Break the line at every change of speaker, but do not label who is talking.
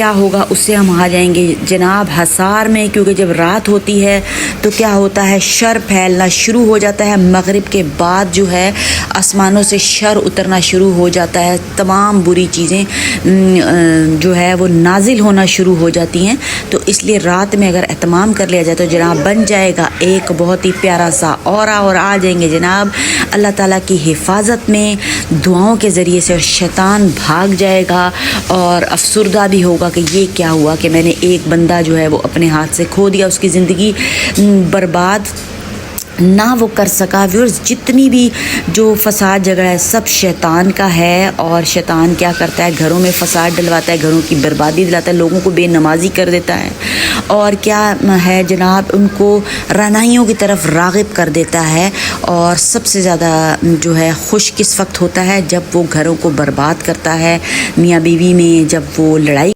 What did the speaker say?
क्या होगा उससे हम आ जाएंगे जनाब हसार में, क्योंकि जब रात होती है तो क्या होता है, शर फैलना शुरू हो जाता है। मगरिब के बाद जो है आसमानों से शर उतरना शुरू हो जाता है, तमाम बुरी चीज़ें जो है वो नाजिल होना शुरू हो जाती हैं। तो इसलिए रात में अगर एहतमाम कर लिया जाए तो जनाब बन जाएगा एक बहुत ही प्यारा सा औरा, और आ जाएंगे जनाब अल्लाह ताला की हिफाजत में दुआओं के ज़रिए से, और शैतान भाग जाएगा और अफसुर्दा भी होगा कि ये क्या हुआ कि मैंने एक बंदा जो है वो अपने हाथ से खो दिया, उसकी ज़िंदगी बर्बाद ना वो कर सका। व्यूअर्स, जितनी भी जो फसाद झगड़ा है सब शैतान का है, और शैतान क्या करता है, घरों में फसाद डलवाता है, घरों की बर्बादी दिलाता है, लोगों को बेनमाजी कर देता है, और क्या है जनाब उनको रानाइयों की तरफ राग़िब कर देता है। और सबसे ज़्यादा जो है खुश किस वक्त होता है, जब वो घरों को बर्बाद करता है, मियाँ बीवी में जब वो लड़ाई